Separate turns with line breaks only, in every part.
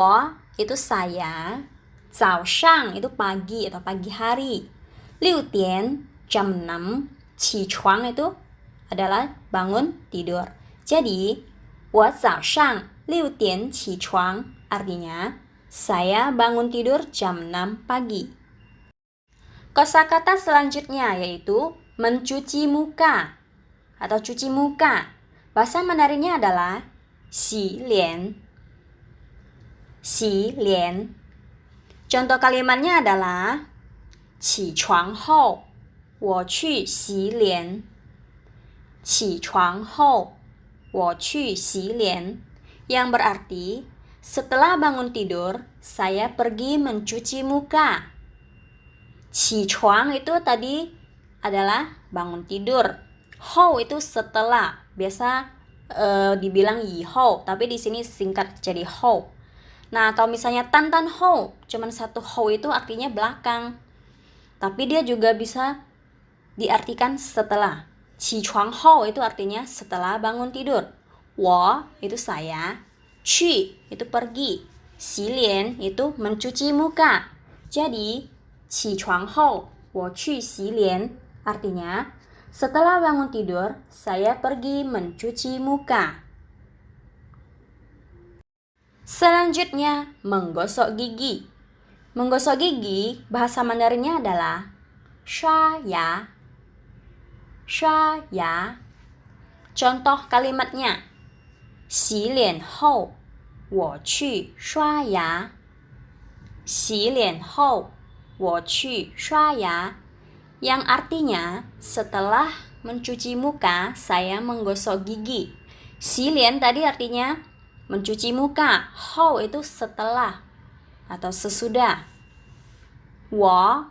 我 itu saya, 早上 itu pagi atau pagi hari, 6点 jam 6, 起床 itu adalah bangun tidur. Jadi, 我早上6点起床 artinya saya bangun tidur jam 6 pagi. Kosakata selanjutnya yaitu mencuci muka atau cuci muka. Bahasa Mandarinnya adalah 洗脸. 洗脸. Contoh kalimatnya adalah 起床后我去洗脸. 起床后我去洗脸. Yang berarti setelah bangun tidur saya pergi mencuci muka. 起床 itu tadi adalah bangun tidur. Hou itu setelah. Biasa dibilang yihou, tapi di sini singkat jadi hou. Nah, kalau misalnya tantan hou, cuman satu hou itu artinya belakang. Tapi dia juga bisa diartikan setelah. Qi chuang hou itu artinya setelah bangun tidur. Wo itu saya. Qu itu pergi. Xi lian itu mencuci muka. Jadi, qi chuang hou, wo qu xi lian artinya setelah bangun tidur, saya pergi mencuci muka. Selanjutnya, menggosok gigi. Menggosok gigi, bahasa Mandarinnya adalah sha ya. Sha ya. Contoh kalimatnya, 洗脸后我去刷牙. 洗脸后我去刷牙. Yang artinya, setelah mencuci muka, saya menggosok gigi. 洗脸 tadi artinya mencuci muka. Hou itu setelah atau sesudah. Wo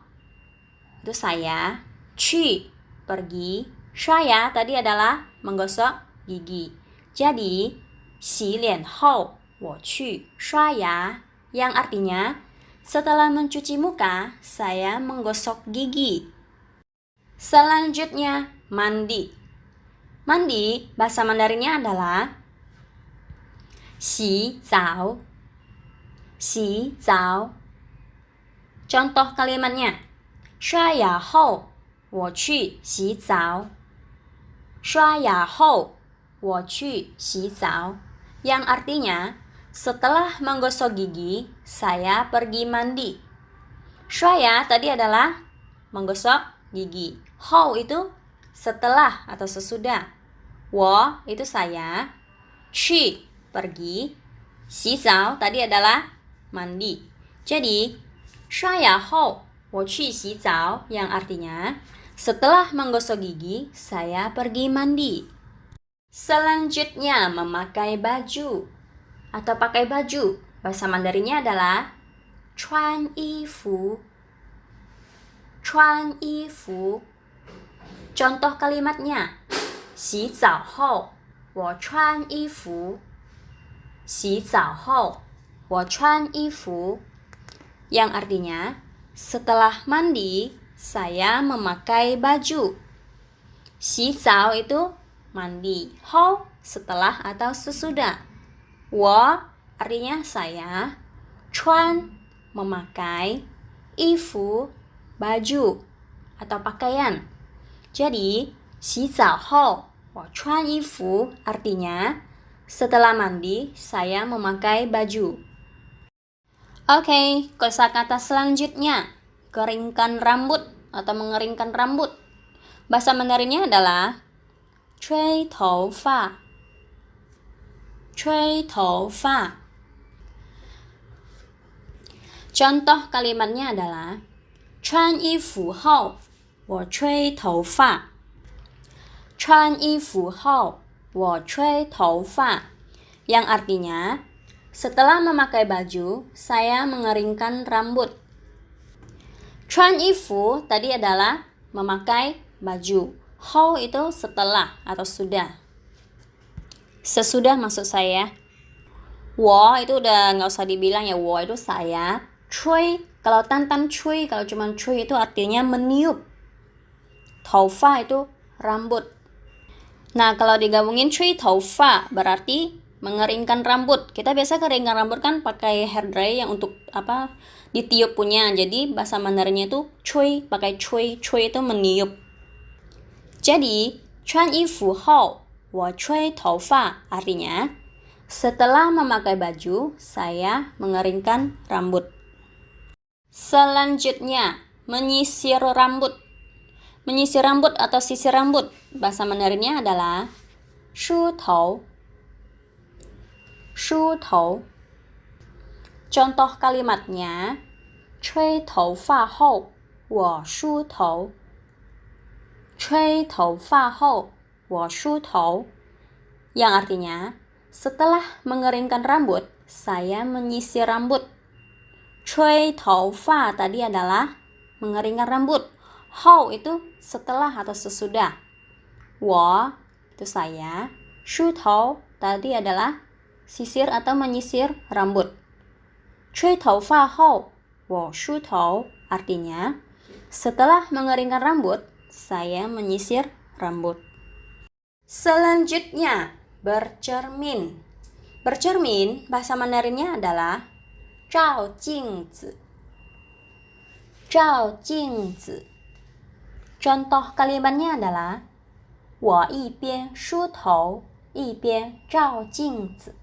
itu saya. Qu pergi. Shaya tadi adalah menggosok gigi. Jadi, 洗脸后我去刷牙 yang artinya setelah mencuci muka, saya menggosok gigi. Selanjutnya, mandi. Mandi, bahasa Mandarinnya adalah 洗澡. 洗澡. Contoh kalimatnya, 刷牙后我去洗澡. 刷牙后我去洗澡. Yang artinya, setelah menggosok gigi, saya pergi mandi. Shwaya tadi adalah menggosok gigi. Hou itu setelah atau sesudah. Wo itu saya. Qu pergi. Xi zao tadi adalah mandi. Jadi, 刷牙后我去洗澡 yang artinya setelah menggosok gigi, saya pergi mandi. Selanjutnya, memakai baju atau pakai baju. Bahasa Mandarinnya adalah 穿衣服. 穿衣服. Contoh kalimatnya, 洗澡后我穿衣服. 洗澡后我穿衣服. Yang artinya, setelah mandi, saya memakai baju. 洗澡 itu mandi. Hou setelah atau sesudah. Wo artinya saya. Chuan memakai. Ifu baju atau pakaian. Jadi, 洗澡后我穿衣服 artinya setelah mandi saya memakai baju. Oke, kosakata selanjutnya keringkan rambut atau mengeringkan rambut. Bahasa Mandarinnya adalah 吹头发. 吹头发. Contoh kalimatnya adalah 穿衣服后我吹头发. 穿衣服后我吹头发. Yang artinya, setelah memakai baju, saya mengeringkan rambut. 穿衣服 tadi adalah memakai baju. Hou itu setelah atau sudah. Sesudah maksud saya. Wo itu udah nggak usah dibilang ya, wo itu saya. Cui, kalau tantan cui, kalau cuma cui itu artinya meniup. Taufa itu rambut. Nah, kalau digabungin cui taufa berarti mengeringkan rambut. Kita biasa keringkan rambut kan pakai hair dryer yang untuk ditiup punya. Jadi bahasa Mandarinnya itu cui, pakai cui. Cui itu meniup. Jadi 穿衣服后我吹头发 artinya setelah memakai baju saya mengeringkan rambut. Selanjutnya menyisir rambut. Menyisir rambut atau sisir rambut bahasa Mandarinnya adalah 梳头. 梳头. Contoh kalimatnya 吹头发后我梳头. 吹头发后我梳头 yang artinya setelah mengeringkan rambut saya menyisir rambut. 吹头发 tadi adalah mengeringkan rambut. 后 itu setelah atau sesudah. 我 itu saya. 梳头 tadi adalah sisir atau menyisir rambut. 吹头发后我梳头 artinya setelah mengeringkan rambut saya menyisir rambut. Selanjutnya bercermin. Bercermin bahasa Mandarinnya adalah 照镜子. 照镜子. Contoh kalimatnya adalah 我一边梳头一边照镜子.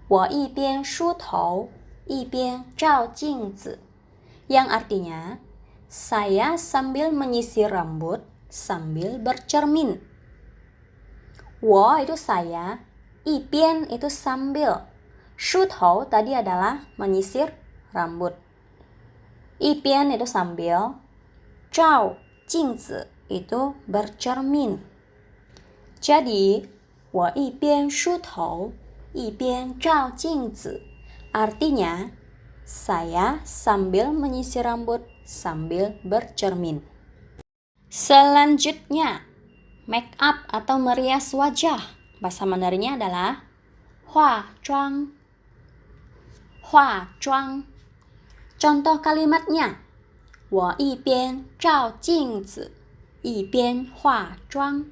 我一边梳头一边照镜子 yang artinya saya sambil menyisir rambut sambil bercermin. 我 itu saya, 一边 itu sambil, 梳头 tadi adalah menyisir rambut. 一边 itu sambil, 照镜子 itu bercermin. Jadi 我一边梳头一边照镜子 artinya saya sambil menyisir rambut sambil bercermin. Selanjutnya make up atau merias wajah bahasa Mandarinnya adalah 化妆. 化妆. Contoh kalimatnya 我一边照镜子一边化妆.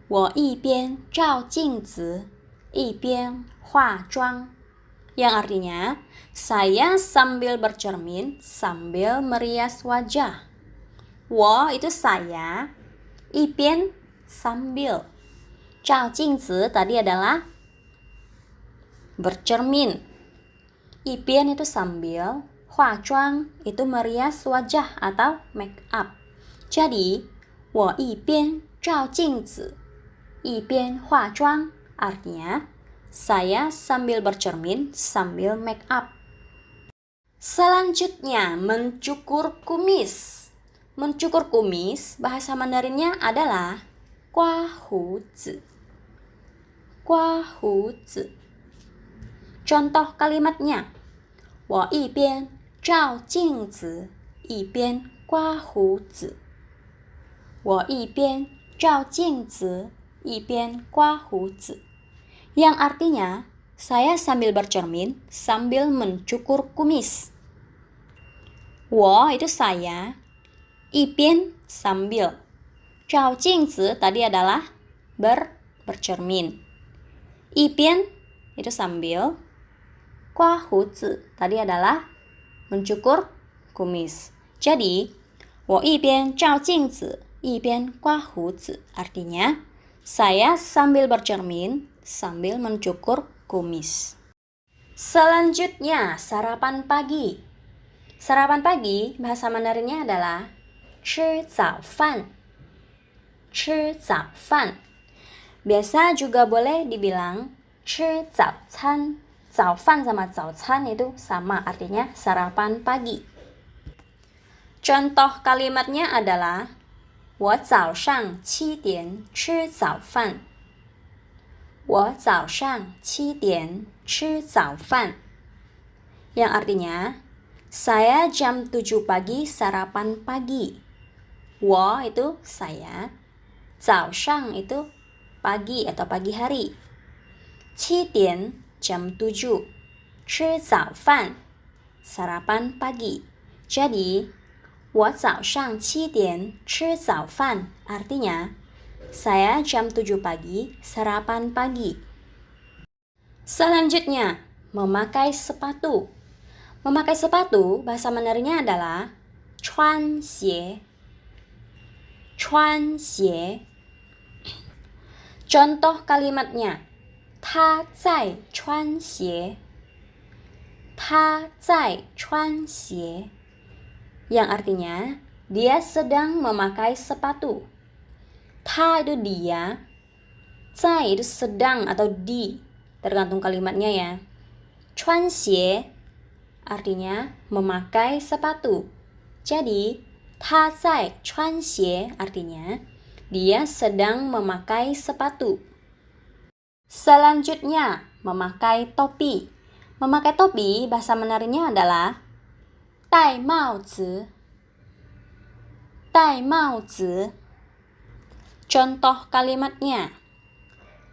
我一边照镜子一边化妆 yang artinya saya sambil bercermin sambil merias wajah. 我 itu saya, 一边 sambil, 照镜子 tadi adalah bercermin, 一边 itu sambil, 化妆 itu merias wajah atau make up. Jadi 我一边照镜子一边化妆 artinya saya sambil bercermin sambil make up. Selanjutnya mencukur kumis. Mencukur kumis bahasa Mandarinnya adalah 刮胡子. 刮胡子. Contoh kalimatnya 我一边照镜子一边刮胡子. 我一边照镜子一边刮胡子 yang artinya saya sambil bercermin sambil mencukur kumis. 我 itu saya, 一边 sambil, 照镜子 tadi adalah bercermin, 一边 itu sambil, 刮胡子 tadi adalah mencukur kumis. Jadi 我一边照镜子一边刮胡子 artinya saya sambil bercermin sambil mencukur kumis. Selanjutnya sarapan pagi. Sarapan pagi bahasa Mandarinnya adalah 吃早饭. 吃早饭. Biasa juga boleh dibilang 吃早餐. 早饭 sama 早餐 itu sama artinya sarapan pagi. Contoh kalimatnya adalah 我早上7点吃早饭. 我早上7点吃早饭. Yang artinya saya jam 7 pagi sarapan pagi. 我 itu saya, 早上 itu pagi atau pagi hari. 7点 jam 7, 吃早饭 sarapan pagi. Jadi 我早上7点吃早饭 artinya saya jam 7 pagi sarapan pagi. Selanjutnya, memakai sepatu. Memakai sepatu, bahasa Mandarinnya adalah 穿鞋. 穿鞋. Contoh kalimatnya, 他在穿鞋. 他在穿鞋. Yang artinya, dia sedang memakai sepatu. Ta itu dia, zai itu sedang atau di, tergantung kalimatnya ya. Chuan xie artinya memakai sepatu. Jadi, ta zai chuan xie artinya dia sedang memakai sepatu. Selanjutnya, memakai topi. Memakai topi bahasa Mandarinnya adalah 戴帽子. 戴帽子. Contoh kalimatnya,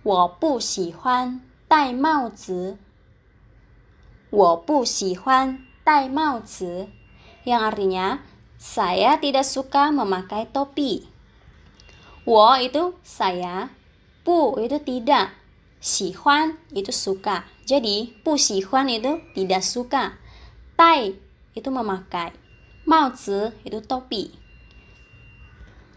我不喜欢戴帽子. 我不喜欢戴帽子. Yang artinya, saya tidak suka memakai topi. 我 itu saya, 不 itu tidak, 喜欢 itu suka. Jadi, 不喜欢 itu tidak suka. 戴 itu memakai. 帽子 itu topi.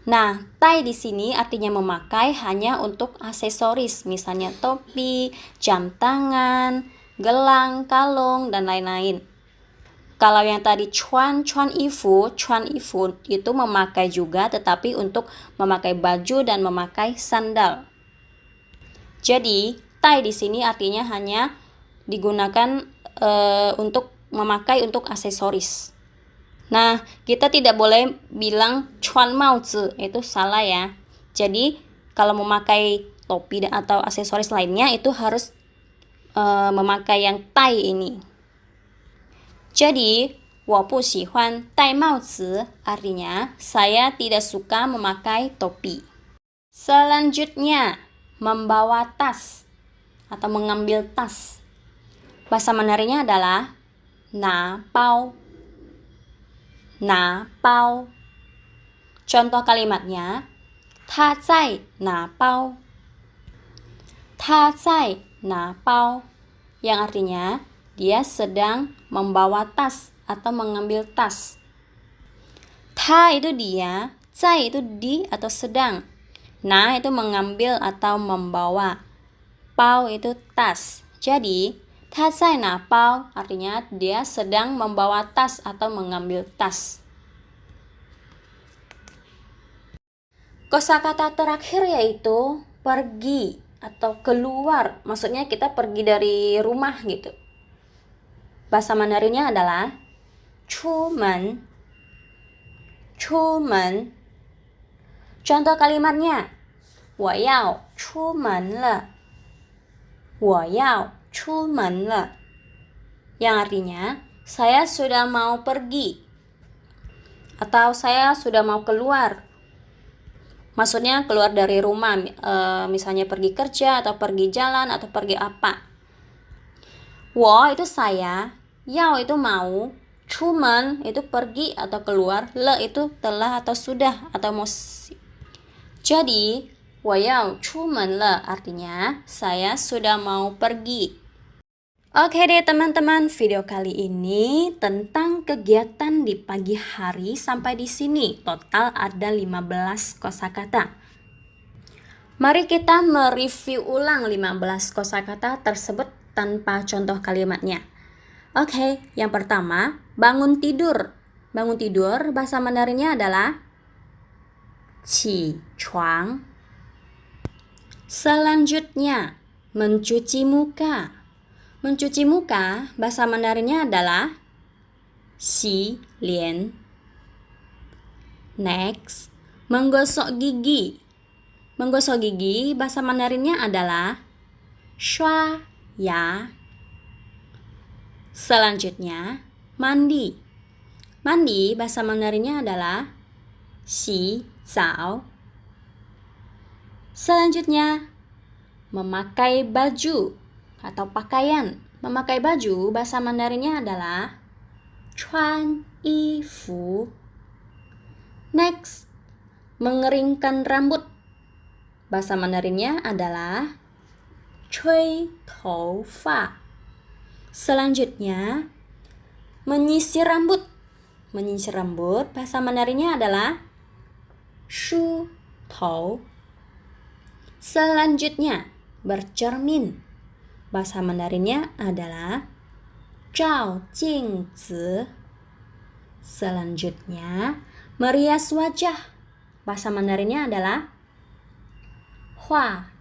Nah, tai di sini artinya memakai hanya untuk aksesoris, misalnya topi, jam tangan, gelang, kalung, dan lain-lain. Kalau yang tadi chuan ifu itu memakai juga, tetapi untuk memakai baju dan memakai sandal. Jadi, tai di sini artinya hanya digunakan untuk memakai untuk aksesoris. Nah, kita tidak boleh bilang chuan maozi, itu salah ya. Jadi, kalau memakai topi atau aksesoris lainnya itu harus memakai yang tai ini. Jadi, 我不喜欢戴帽子 artinya saya tidak suka memakai topi. Selanjutnya, membawa tas atau mengambil tas. Bahasa Mandarinnya adalah 拿包. 拿包. Contoh kalimatnya, 他在拿包. 他在拿包. Yang artinya, dia sedang membawa tas atau mengambil tas. Ta itu dia, zai itu di atau sedang. Na itu mengambil atau membawa. Pao itu tas. Jadi, 他在拿包 artinya dia sedang membawa tas atau mengambil tas. Kosakata terakhir yaitu pergi atau keluar. Maksudnya kita pergi dari rumah gitu. Bahasa Mandarinnya adalah 出门. 出门. Contoh kalimatnya, 我要出门了. 我要出门了. Yang artinya, saya sudah mau pergi. Atau saya sudah mau keluar. Maksudnya keluar dari rumah, misalnya pergi kerja, atau pergi jalan, atau pergi apa. Wo itu saya, yao itu mau, cuman itu pergi atau keluar, le itu telah atau sudah, atau mau. Jadi, 我要出门了 artinya saya sudah mau pergi. Oke deh teman-teman, video kali ini tentang kegiatan di pagi hari sampai di sini. Total ada 15 kosakata. Mari kita mereview ulang 15 kosakata tersebut tanpa contoh kalimatnya. Oke, yang pertama, bangun tidur. Bangun tidur bahasa Mandarinnya adalah 起床. Selanjutnya, mencuci muka. Mencuci muka, bahasa Mandarinnya adalah 洗脸. Next, menggosok gigi. Menggosok gigi, bahasa Mandarinnya adalah 刷牙. Selanjutnya, mandi. Mandi, bahasa Mandarinnya adalah 洗澡. Selanjutnya, memakai baju atau pakaian. Memakai baju bahasa Mandarinnya adalah 穿衣服. Next, mengeringkan rambut. Bahasa Mandarinnya adalah 吹头发. Selanjutnya, menyisir rambut. Menyisir rambut, bahasa Mandarinnya adalah 梳头. Selanjutnya, bercermin. Bahasa Mandarinnya adalah 照镜子. Selanjutnya, merias wajah. Bahasa Mandarinnya adalah 化